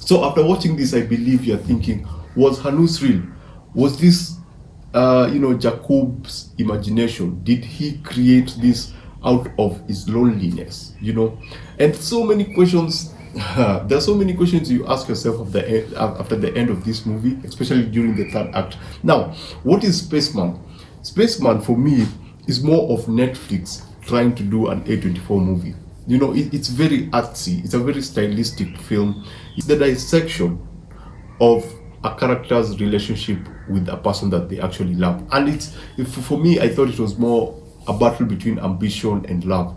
So after watching this, I believe you're thinking, was Hanus real? Was this, Jacob's imagination? Did he create this out of his loneliness? And so many questions. There are so many questions you ask yourself after the end of this movie, especially during the third act. Now, what is Spaceman? Spaceman for me is more of Netflix trying to do an A24 movie. It's very artsy. It's a very stylistic film. It's the dissection of a character's relationship with a person that they actually love. And for me, I thought it was more a battle between ambition and love.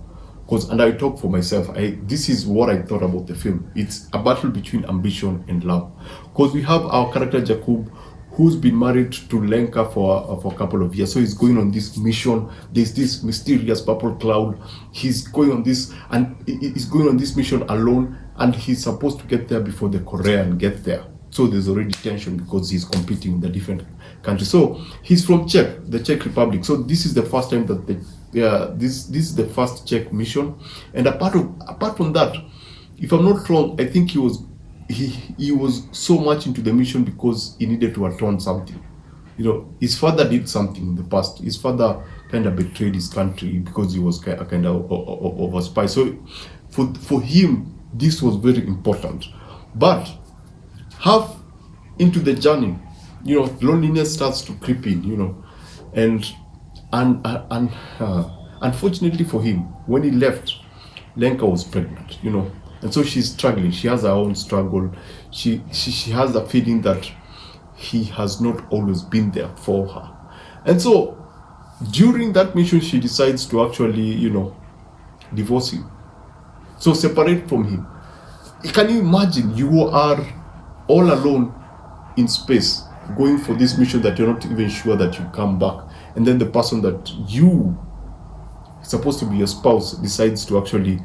And I talk for myself, this is what I thought about the film. It's a battle between ambition and love. Because we have our character Jacob, who's been married to Lenka for a couple of years. So he's going on this mission. There's this mysterious purple cloud. He's going on this mission alone, and he's supposed to get there before the Korean get there. So there's already tension because he's competing in the different countries. So he's from the Czech Republic. So this is the first time that this is the first Czech mission. And apart from that, if I'm not wrong, I think he was so much into the mission because he needed to atone something. His father did something in the past. His father kind of betrayed his country because he was kind of a spy. So for him, this was very important. But half into the journey, loneliness starts to creep in, and unfortunately for him, when he left, Lenka was pregnant, and so she's struggling. She has her own struggle. She has a feeling that he has not always been there for her, and so during that mission, she decides to actually, divorce him, so separate from him. Can you imagine? You are all alone in space, going for this mission that you're not even sure that you come back, and then the person that you supposed to be your spouse decides to actually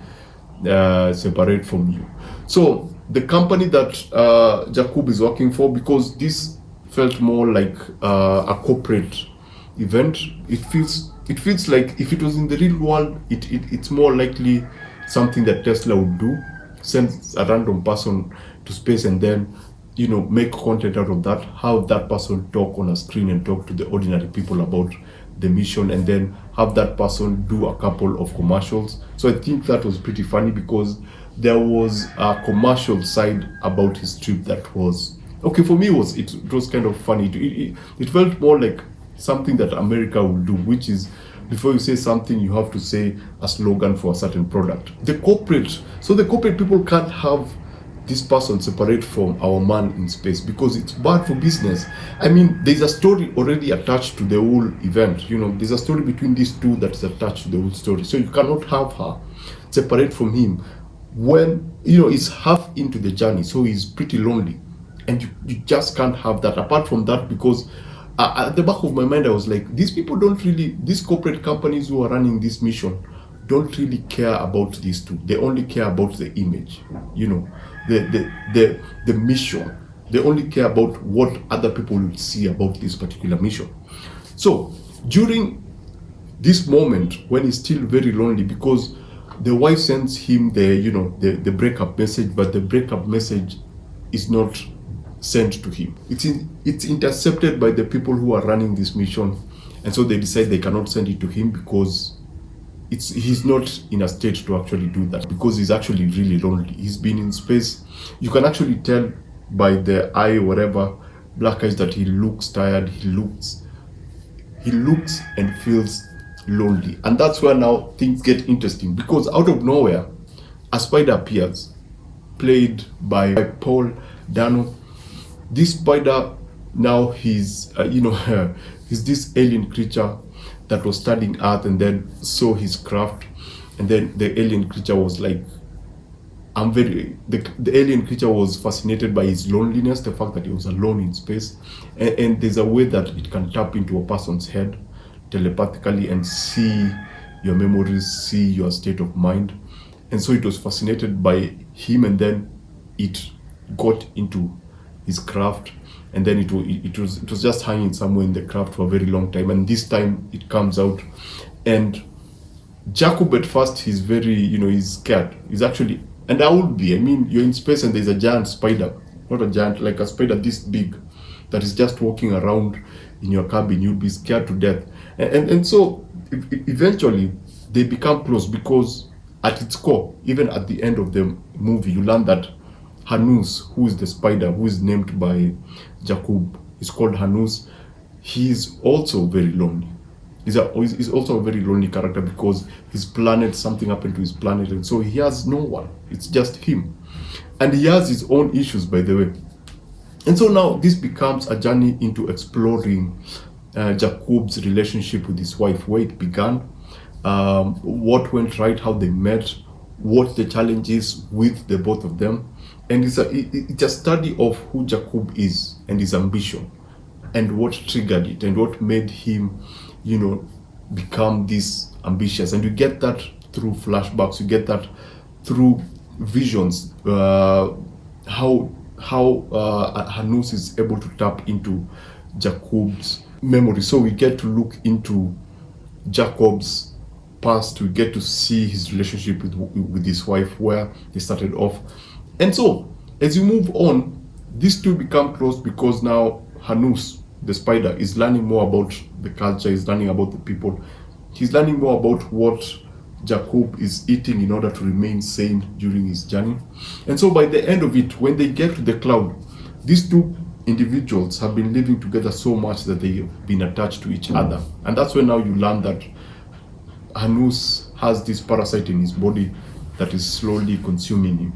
separate from you. So the company that Jacob is working for, because this felt more like a corporate event, it feels like if it was in the real world, it's more likely something that Tesla would do, send a random person to space and then make content out of that, have that person talk on a screen and talk to the ordinary people about the mission, and then have that person do a couple of commercials. So I think that was pretty funny because there was a commercial side about his trip that was okay for me. It was kind of funny. It felt more like something that America would do, which is before you say something, you have to say a slogan for a certain product. The corporate people can't have this person separate from our man in space because it's bad for business. I mean, there's a story already attached to the whole event. There's a story between these two that is attached to the whole story. So you cannot have her separate from him when, he's half into the journey. So he's pretty lonely. And you just can't have that. Apart from that, because at the back of my mind, I was like, these corporate companies who are running this mission don't really care about these two. They only care about the image, the mission. They only care about what other people will see about this particular mission. So during this moment when he's still very lonely, because the wife sends him the breakup message, but the breakup message is not sent to him. It's intercepted by the people who are running this mission, and so they decide they cannot send it to him because he's not in a state to actually do that, because he's actually really lonely. He's been in space. You can actually tell by the eye, whatever, black eyes, that he looks tired. He looks and feels lonely. And that's where now things get interesting, because out of nowhere, a spider appears, played by Paul Dano. This spider now he's he's this alien creature that was studying Earth and then saw his craft, and then the alien creature was like, the alien creature was fascinated by his loneliness, the fact that he was alone in space, and there's a way that it can tap into a person's head telepathically and see your memories, see your state of mind. And so it was fascinated by him, and then it got into his craft, and then it was just hanging somewhere in the craft for a very long time, and this time it comes out. And Jacob at first, he's very, he's scared. He's actually, and I would be, I mean, you're in space and there's a giant spider. not a giant, like a spider this big that is just walking around in your cabin. You'll be scared to death. And so eventually they become close, because at its core, even at the end of the movie, you learn that Hanus, who is the spider, who is named by Jakub, is called Hanus. He's also very lonely. He's also a very lonely character, because his planet, something happened to his planet, and so he has no one. It's just him. And he has his own issues, by the way. And so now this becomes a journey into exploring Jakub's relationship with his wife, where it began, what went right, how they met, what the challenges with the both of them. And it's a study of who Jakub is and his ambition, and what triggered it, and what made him, become this ambitious. And you get that through flashbacks, you get that through visions, how Hanus is able to tap into Jakub's memory. So we get to look into Jacob's past, we get to see his relationship with his wife, where they started off. And so as you move on, these two become close, because now Hanus, the spider, is learning more about the culture, he's learning about the people, he's learning more about what Jakub is eating in order to remain sane during his journey. And so by the end of it, when they get to the cloud, these two individuals have been living together so much that they have been attached to each other. And that's when now you learn that Hanus has this parasite in his body that is slowly consuming him,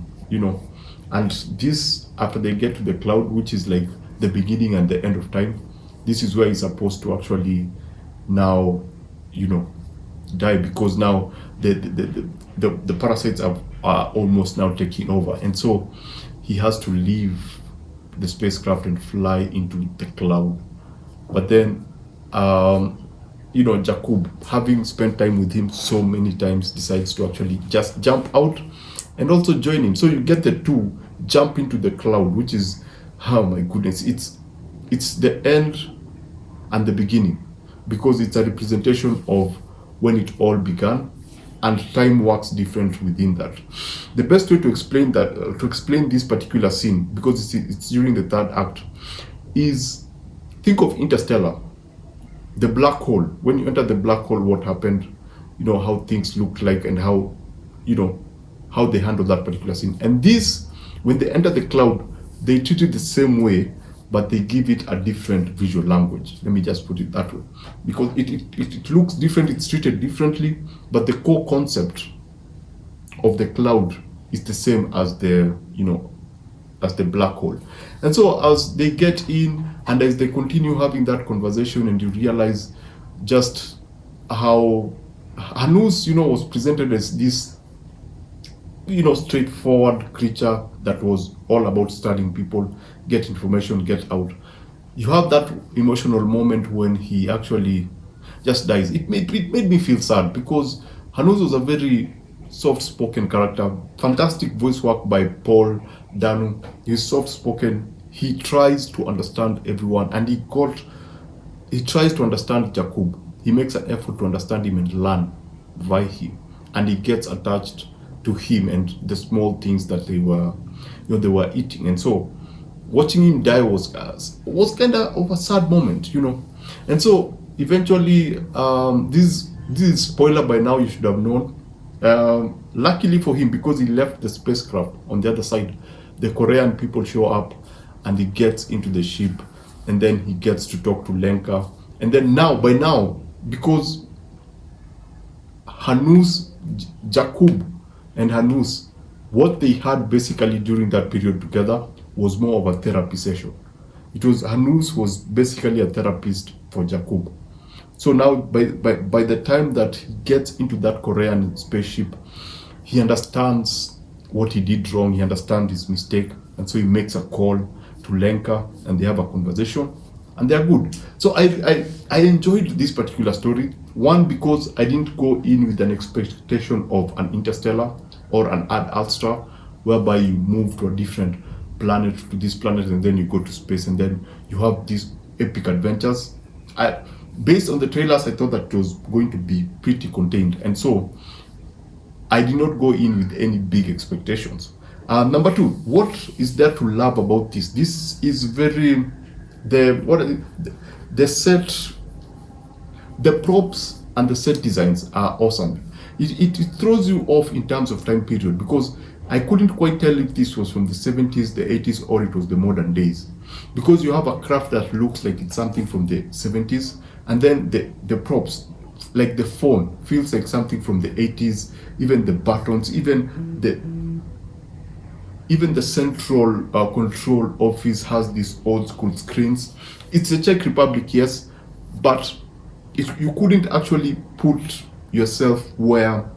And this, after they get to the cloud, which is like the beginning and the end of time, this is where he's supposed to actually now, die, because now the parasites are almost now taking over. And so he has to leave the spacecraft and fly into the cloud. But then, Jakub, having spent time with him so many times, decides to actually just jump out and also join him. So you get the two jump into the cloud, which is, oh my goodness, it's the end and the beginning, because it's a representation of when it all began, and time works different within that. The best way to explain that, to explain this particular scene, because it's during the third act, is think of Interstellar, the black hole. When you enter the black hole, what happened, how things looked like, and how they handle that particular scene. And this, when they enter the cloud, they treat it the same way, but they give it a different visual language. Let me just put it that way, because it looks different, it's treated differently, but the core concept of the cloud is the same as the black hole. And so as they get in, and as they continue having that conversation, and you realize just how Hanus, was presented as this, straightforward creature that was all about studying people, get information, get out. You have that emotional moment when he actually just dies. It made me feel sad, because Hanus was a very soft-spoken character, fantastic voice work by Paul Dano. He's soft-spoken, he tries to understand everyone, and he tries to understand Jakub. He makes an effort to understand him and learn by him, and he gets attached to him and the small things that they were eating. And so watching him die was kind of a sad moment, And so eventually, this is spoiler by now, you should have known. Luckily for him, because he left the spacecraft, on the other side, the Korean people show up, and he gets into the ship, and then he gets to talk to Lenka. And then by now, because Jakub and Hanus, what they had basically during that period together was more of a therapy session. Hanus was basically a therapist for Jakub. So now by the time that he gets into that Korean spaceship, he understands what he did wrong, he understands his mistake, and so he makes a call to Lenka, and they have a conversation, and they're good. So I enjoyed this particular story. One, because I didn't go in with an expectation of an Interstellar or an Ad Astra, whereby you move to a different planet, to this planet, and then you go to space, and then you have these epic adventures. Based on the trailers, I thought that it was going to be pretty contained, and so I did not go in with any big expectations. Number two, what is there to love about this? This is very the set, the props and the set designs are awesome. It throws you off in terms of time period, because I couldn't quite tell if this was from the 70s, the 80s, or it was the modern days. Because you have a craft that looks like it's something from the 70s, and then the props, like the phone, feels like something from the 80s, even the buttons, even the central control office has these old school screens. It's a Czech Republic, yes, but you couldn't actually put yourself where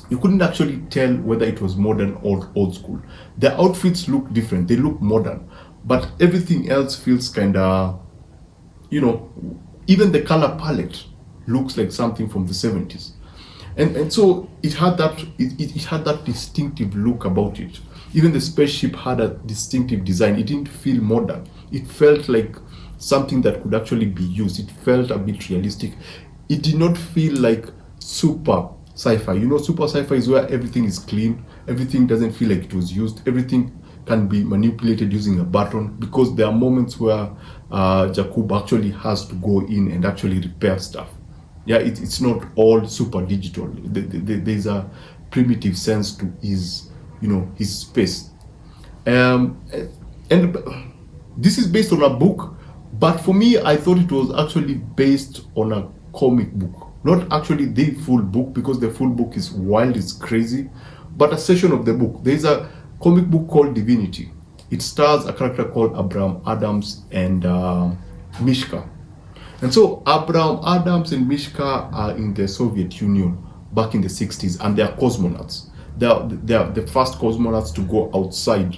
you couldn't actually tell whether it was modern or old school. The outfits look different, they look modern, but everything else feels kind of, even the color palette looks like something from the 70s. And so it had that distinctive look about it. Even the spaceship had a distinctive design. It didn't feel modern. It felt like something that could actually be used. It felt a bit realistic. It did not feel like super sci-fi. Super sci-fi is where everything is clean. Everything doesn't feel like it was used. Everything can be manipulated using a button, because there are moments where Jakub actually has to go in and actually repair stuff. Yeah, it's not all super digital. There's a primitive sense to his space. And this is based on a book, but for me, I thought it was actually based on a comic book. Not actually the full book, because the full book is wild, it's crazy, but a section of the book. There's a comic book called Divinity. It stars a character called Abraham Adams and Mishka. And so Abraham Adams and Mishka are in the Soviet Union back in the 60s, and they are cosmonauts. They are the first cosmonauts to go outside,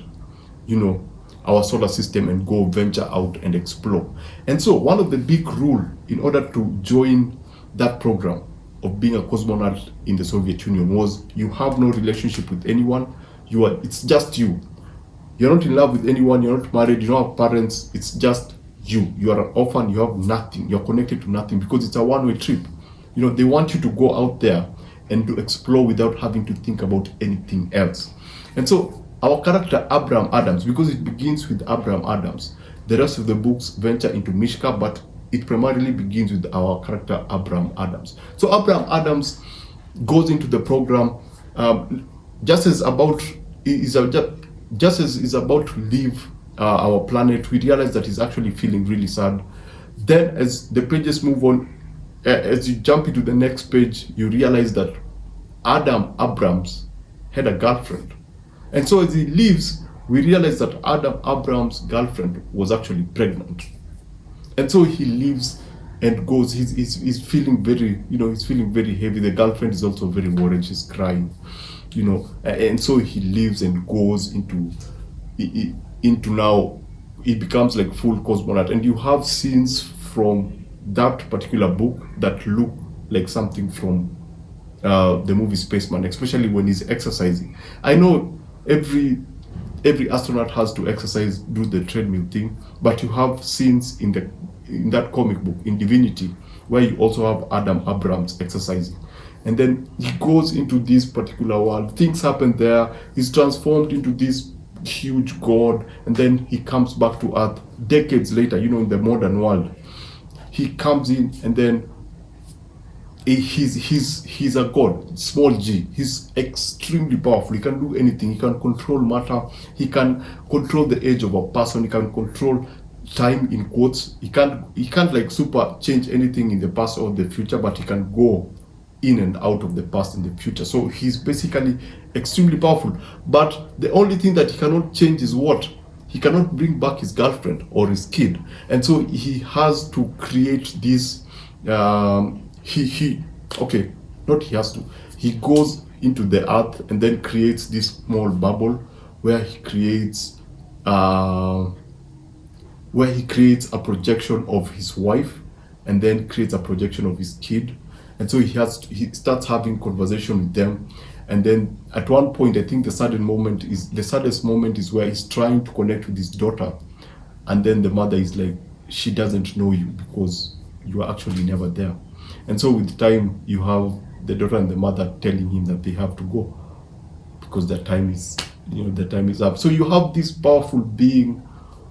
our solar system and go venture out and explore. And so one of the big rules in order to join that program of being a cosmonaut in the Soviet Union was you have no relationship with anyone. It's just you. You're not in love with anyone. You're not married. You don't have parents. It's just you. You are an orphan. You have nothing. You're connected to nothing, because it's a one-way trip. They want you to go out there and to explore without having to think about anything else. And so our character Abraham Adams, because it begins with Abraham Adams, the rest of the books venture into Mishka, but it primarily begins with our character Abraham Adams. So Abraham Adams goes into the program just as is about to leave our planet. We realize that he's actually feeling really sad. Then as the pages move on, as you jump into the next page, you realize that Adam Abrams had a girlfriend. And so as he leaves, we realize that Adam Abrams' girlfriend was actually pregnant. And so he leaves and goes. He's feeling very, he's feeling very heavy. The girlfriend is also very worried. She's crying, and so he leaves and goes into now, it becomes like full cosmonaut. And you have scenes from that particular book that look like something from the movie Spaceman, especially when he's exercising. I know every astronaut has to exercise, do the treadmill thing, but you have scenes in that comic book in Divinity where you also have Adam Abrams exercising. And then he goes into this particular world. Things happen there. He's transformed into this huge god, and then he comes back to Earth decades later. In the modern world, he comes in, and then he's a god, small g. He's extremely powerful. He can do anything. He can control matter. He can control the age of a person. He can control time, in quotes. He can't like super change anything in the past or the future, but he can go in and out of the past and the future. So he's basically extremely powerful. But the only thing that he cannot change is what? He cannot bring back his girlfriend or his kid. And so he has to create this he goes into the earth and then creates this small bubble where he creates a projection of his wife, and then creates a projection of his kid. And so he starts having conversation with them. And then at one point, I think the saddest moment is where he's trying to connect with his daughter, and then the mother is like, she doesn't know you because you are actually never there. And so with time, you have the daughter and the mother telling him that they have to go because their time is the time is up. So you have this powerful being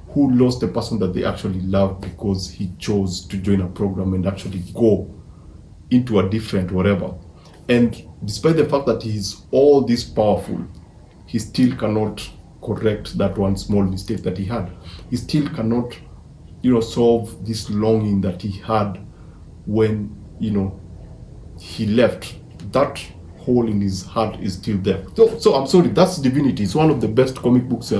who lost the person that they actually loved because he chose to join a program and actually go into a different whatever. And despite the fact that he is all this powerful, he still cannot correct that one small mistake that he had. He still cannot, solve this longing that he had when, he left. That hole in his heart is still there. So I'm sorry, that's Divinity. It's one of the best comic books.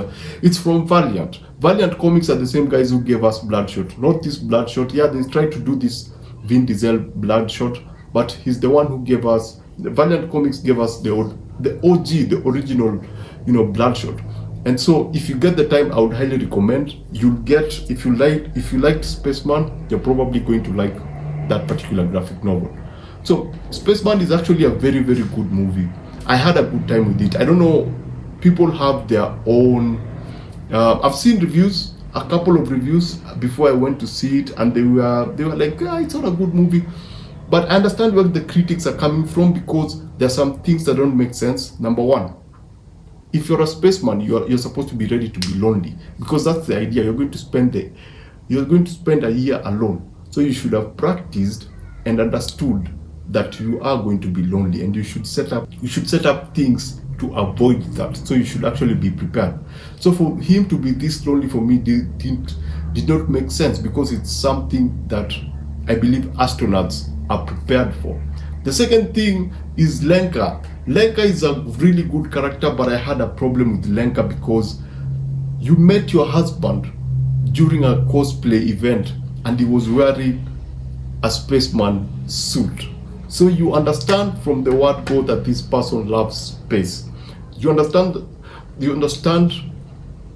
It's from Valiant. Valiant Comics are the same guys who gave us Bloodshot. Not this Bloodshot. Yeah, they tried to do this Vin Diesel Bloodshot, but he's the one who gave us, the Valiant Comics gave us the OG, the original, Bloodshot. And so if you get the time, I would highly recommend. You'll get, if you liked Spaceman, you're probably going to like that particular graphic novel. So Spaceman is actually a very, very good movie. I had a good time with it. I don't know, people have their own, I've seen reviews, a couple of reviews before I went to see it, and they were like, it's not a good movie. But I understand where the critics are coming from, because there's some things that don't make sense. Number one, if you're a spaceman, you're supposed to be ready to be lonely, because that's the idea. You're going to spend a year alone. So you should have practiced and understood that you are going to be lonely, and you should set up things to avoid that. So you should actually be prepared. So for him to be this lonely, for me, did not make sense, because it's something that I believe astronauts are prepared for. The second thing is Lenka. Lenka is a really good character, but I had a problem with Lenka because you met your husband during a cosplay event and he was wearing a spaceman suit. So you understand from the word go that this person loves space. You understand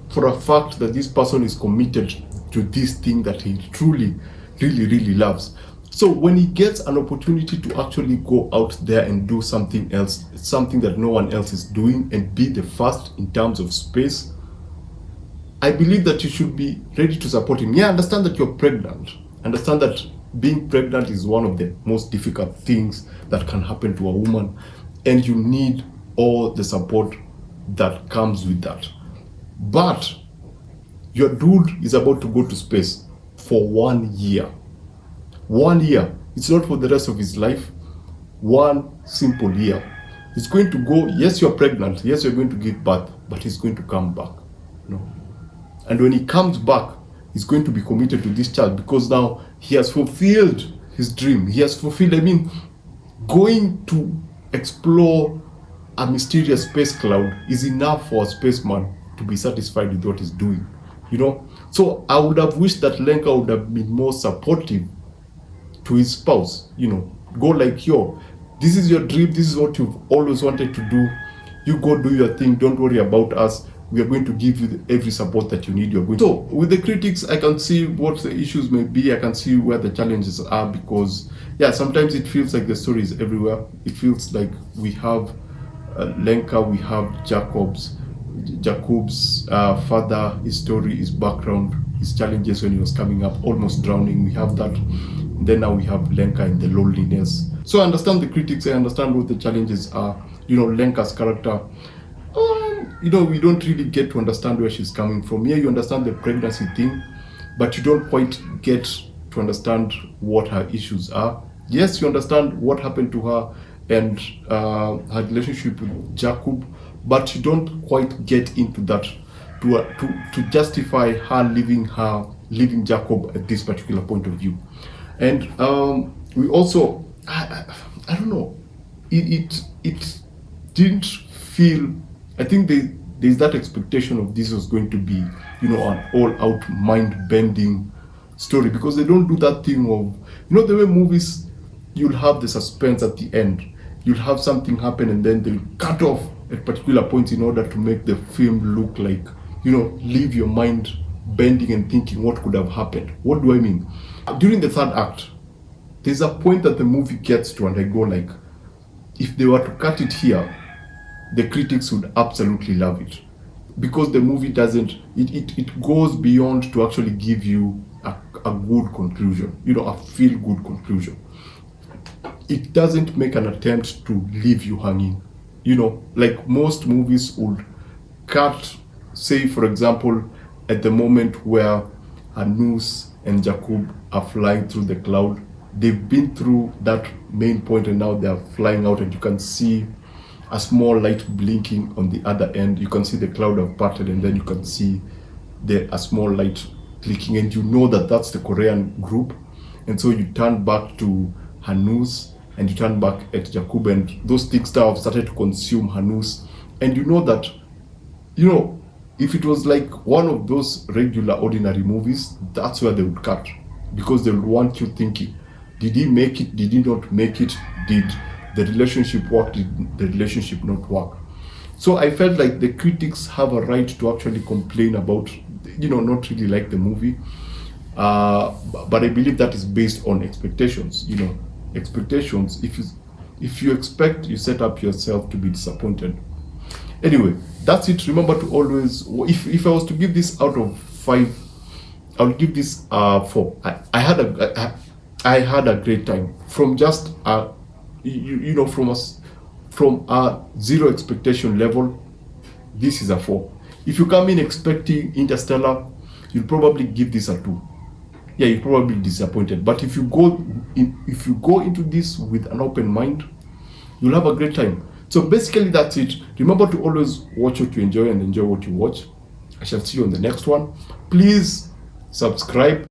for a fact that this person is committed to this thing that he truly, really, really loves. So when he gets an opportunity to actually go out there and do something else, something that no one else is doing, and be the first in terms of space, I believe that you should be ready to support him. Yeah, understand that you're pregnant. Understand that being pregnant is one of the most difficult things that can happen to a woman, and you need all the support that comes with that. But your dude is about to go to space for 1 year. 1 year. It's not for the rest of his life. 1 simple year. He's going to go, yes, you're pregnant, yes, you're going to give birth, but he's going to come back. And when he comes back, he's going to be committed to this child, because now he has fulfilled his dream. He has fulfilled, going to explore a mysterious space cloud is enough for a spaceman to be satisfied with what he's doing. So I would have wished that Lenka would have been more supportive to his spouse. Go like, this is your dream, this is what you've always wanted to do. You go do your thing, don't worry about us. We are going to give you every support that you need. So with the critics, I can see what the issues may be. I can see where the challenges are, because sometimes it feels like the story is everywhere. It feels like we have Lenka, we have Jacob's father, his story, his background, his challenges when he was coming up, almost drowning. We have that. Then now we have Lenka and the loneliness. So I understand the critics. I understand what the challenges are. Lenka's character. We don't really get to understand where she's coming from. Here you understand the pregnancy thing, but you don't quite get to understand what her issues are. Yes, you understand what happened to her and her relationship with Jacob, but you don't quite get into that to justify her leaving Jacob at this particular point of view. And we also, I don't know, it didn't feel, I think there's that expectation of this was going to be, an all-out mind-bending story, because they don't do that thing of, the way movies, you'll have the suspense at the end. You'll have something happen and then they'll cut off at particular points in order to make the film look like, leave your mind bending and thinking what could have happened. What do I mean? During the third act, there's a point that the movie gets to, and I go like, if they were to cut it here, the critics would absolutely love it, because the movie doesn't, it goes beyond to actually give you a good conclusion, a feel-good conclusion. It doesn't make an attempt to leave you hanging, like most movies would cut, say for example, at the moment where Hanus and Jakub are flying through the cloud. They've been through that main point and now they are flying out, and you can see a small light blinking on the other end. You can see the cloud have parted, and then you can see a small light clicking, and you know that that's the Korean group. And so you turn back to Hanus and you turn back at Jakub, and those things now have started to consume Hanus. And you know that, you know, if it was like one of those regular ordinary movies, that's where they would cut, because they would want you thinking, did he make it, did he not make it, did the relationship work, did the relationship not work? So I felt like the critics have a right to actually complain about, you know, not really like the movie, but I believe that is based on expectations. You know, expectations, if you expect, you set up yourself to be disappointed. Anyway, that's it. Remember to always, if I was to give this out of 5, I would give this 4. I had a great time. From just you know, from a 0 expectation level, this is a 4. If you come in expecting Interstellar, you'll probably give this a 2. Yeah, you're probably disappointed. But if you go into this with an open mind, you'll have a great time. So basically that's it. Remember to always watch what you enjoy and enjoy what you watch. I shall see you on the next one. Please subscribe.